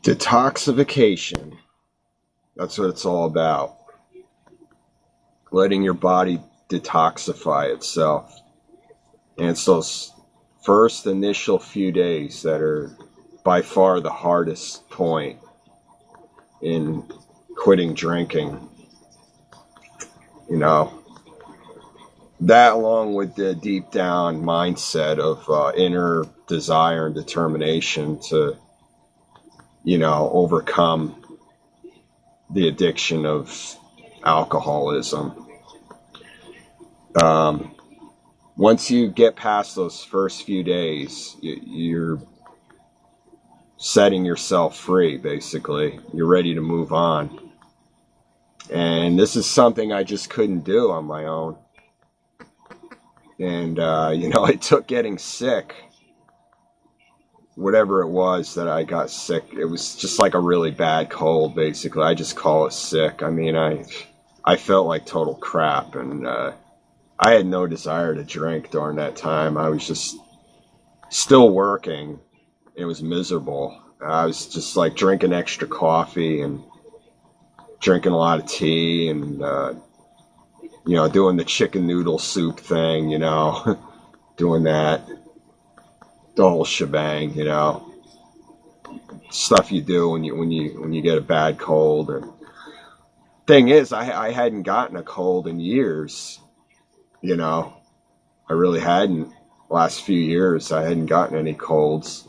Detoxification. That's what it's all about. Letting your body detoxify itself. And it's those first initial few days that are by far the hardest point in quitting drinking. You know, that along with the deep down mindset of inner desire and determination to, overcome the addiction of alcoholism. Once you get past those first few days, you're setting yourself free, basically. You're ready to move on. And this is something I just couldn't do on my own. And, it took getting sick, whatever it was that I got sick. It was just like a really bad cold, basically. I just call it sick. I mean, I felt like total crap, and I had no desire to drink during that time. I was just still working. It was miserable. I was just like drinking extra coffee and drinking a lot of tea and, doing the chicken noodle soup thing, doing that, the whole shebang, stuff you do when you get a bad cold. And thing is, I hadn't gotten a cold in years, I really hadn't. Last few years, I hadn't gotten any colds.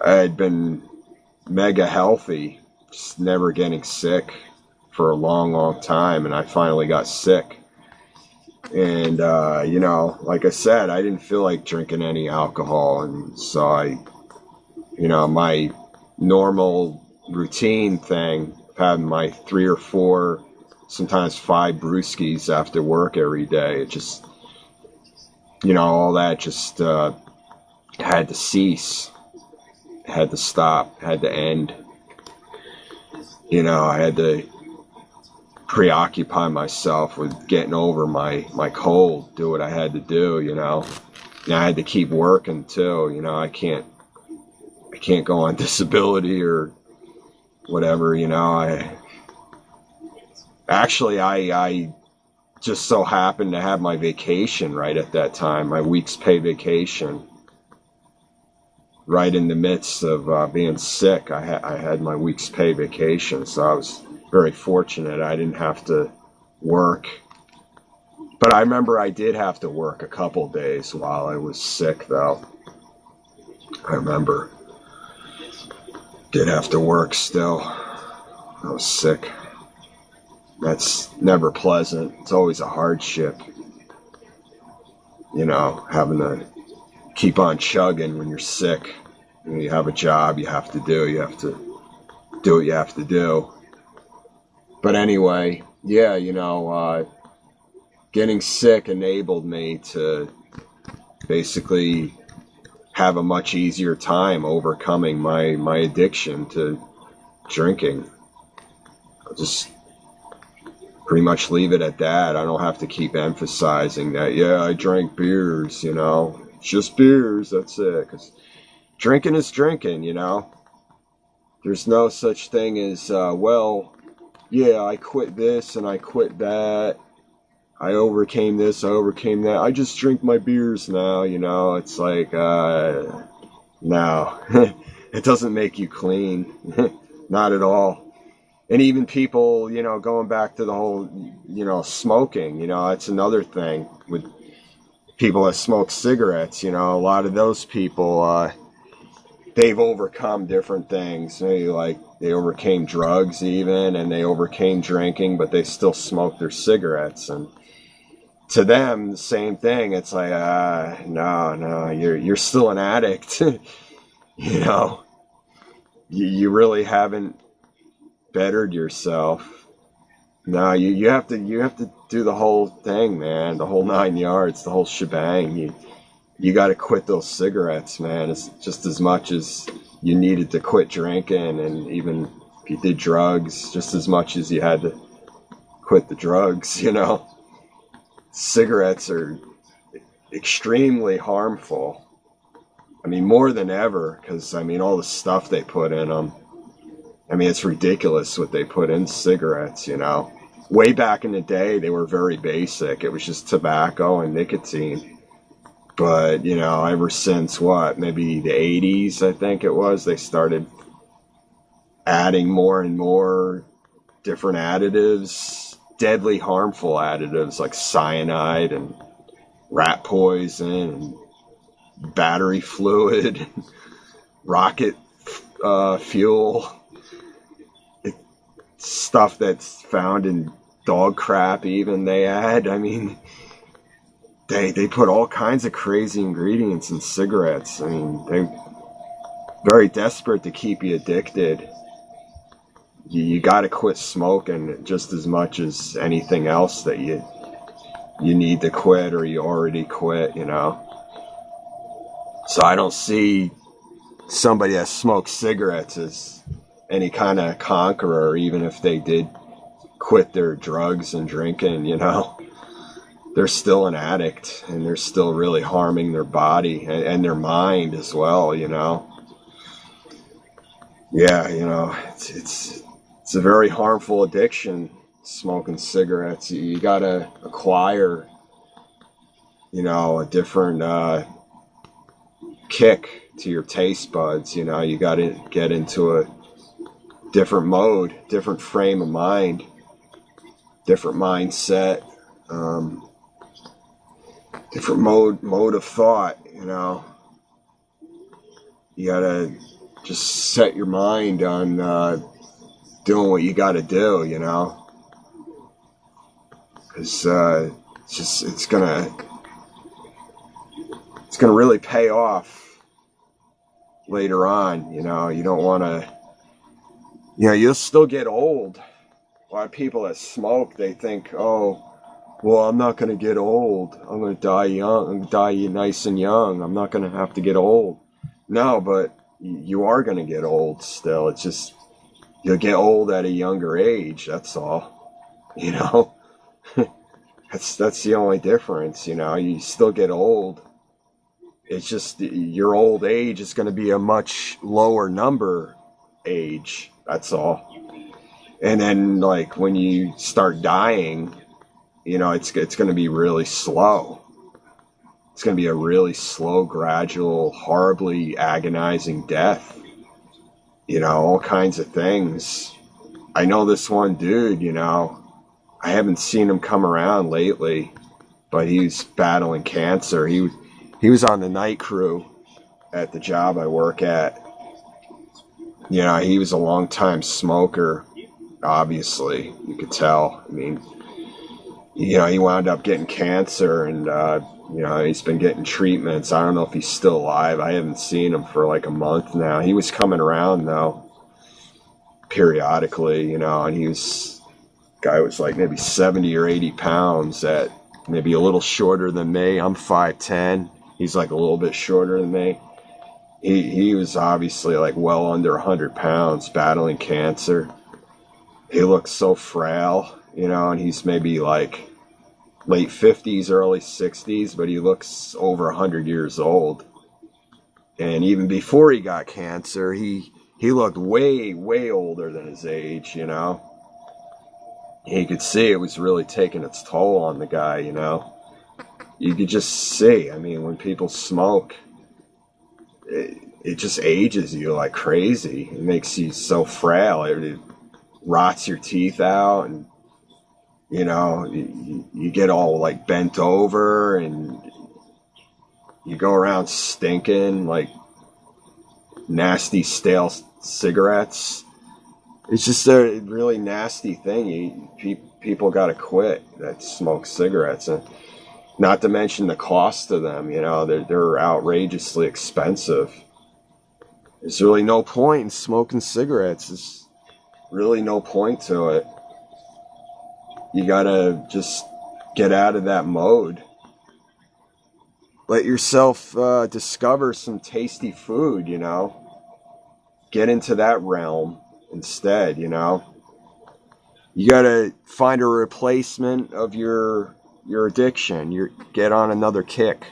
I had been mega healthy, just never getting sick for a long, long time, and I finally got sick. And, like I said, I didn't feel like drinking any alcohol, and so my normal routine thing, having my 3 or 4, sometimes 5 brewskis after work every day, it just, all that just had to cease, had to stop, had to end. I had to preoccupy myself with getting over my cold, do what I had to do, and I had to keep working too. I can't go on disability or whatever. I just so happened to have my vacation right at that time, my week's pay vacation, right in the midst of being sick. I had my week's pay vacation, so I was very fortunate. I didn't have to work. But I remember I did have to work a couple days while I was sick, though. I remember. Did have to work still. I was sick. That's never pleasant. It's always a hardship. Having to keep on chugging when you're sick. You have a job you have to do. You have to do what you have to do. But anyway, yeah, getting sick enabled me to basically have a much easier time overcoming my addiction to drinking. I'll just pretty much leave it at that. I don't have to keep emphasizing that, yeah, I drank beers, it's just beers, that's it. 'Cause drinking is drinking, There's no such thing as, yeah, I quit this and I quit that. I overcame this, I overcame that. I just drink my beers now, It's like, no. It doesn't make you clean. Not at all. And even people, going back to the whole, smoking, it's another thing with people that smoke cigarettes, a lot of those people, they've overcome different things. They overcame drugs even, and they overcame drinking, but they still smoke their cigarettes. And to them, the same thing. It's like, no, you're still an addict. You really haven't bettered yourself. No, you have to do the whole thing, man. The whole 9 yards, the whole shebang. You got to quit those cigarettes, man. It's just as much as you needed to quit drinking, and even if you did drugs, just as much as you had to quit the drugs, Cigarettes are extremely harmful. I mean, more than ever, because, I mean, all the stuff they put in them. I mean, it's ridiculous what they put in cigarettes, you know. Way back in the day, they were very basic. It was just tobacco and nicotine. But, you know, ever since what, maybe the 80s, I think it was, they started adding more and more different additives, deadly harmful additives like cyanide and rat poison and battery fluid, rocket fuel, stuff that's found in dog crap even they add. I mean, they put all kinds of crazy ingredients in cigarettes. I mean, they're very desperate to keep you addicted. You got to quit smoking just as much as anything else that you need to quit or you already quit, you know. So I don't see somebody that smokes cigarettes as any kind of conqueror, even if they did quit their drugs and drinking, you know. They're still an addict, and they're still really harming their body and their mind as well, you know. Yeah, you know, it's a very harmful addiction, smoking cigarettes. You gotta acquire, you know, a different kick to your taste buds. You know, you gotta get into a different mode, different frame of mind, different mindset, different mode of thought. You know, you gotta just set your mind on doing what you got to do, you know, because it's gonna really pay off later on. You know, you don't want to, you know, you'll still get old. A lot of people that smoke, they think, oh, well, I'm not going to get old. I'm going to die young. I'm going to die nice and young. I'm not going to have to get old. No, but you are going to get old still. It's just, you'll get old at a younger age, that's all. You know? That's the only difference, you know. You still get old. It's just your old age is going to be a much lower number age, that's all. And then, like, when you start dying, you know, it's going to be really slow. It's going to be a really slow, gradual, horribly agonizing death. You know, all kinds of things. I know this one dude, you know, I haven't seen him come around lately, but he's battling cancer. He was on the night crew at the job I work at. You know, he was a long time smoker, obviously. You could tell. I mean, you know, he wound up getting cancer and, you know, he's been getting treatments. I don't know if he's still alive. I haven't seen him for like a month now. He was coming around, though, periodically, you know, and guy was like maybe 70 or 80 pounds at maybe a little shorter than me. I'm 5'10". He's like a little bit shorter than me. He was obviously like well under 100 pounds battling cancer. He looks so frail, you know, and he's maybe like late 50s, early 60s, but he looks over 100 years old. And even before he got cancer, he looked way, way older than his age, you know. You could see it was really taking its toll on the guy, you know. You could just see, I mean, when people smoke, it just ages you like crazy. It makes you so frail. It rots your teeth out, and you know, you get all like bent over, and you go around stinking like nasty stale cigarettes. It's just a really nasty thing. People got to quit that smoke cigarettes, and not to mention the cost of them. You know, they're outrageously expensive. There's really no point in smoking cigarettes. There's really no point to it. You gotta just get out of that mode. Let yourself discover some tasty food, you know. Get into that realm instead, you know. You gotta find a replacement of your addiction. Get on another kick.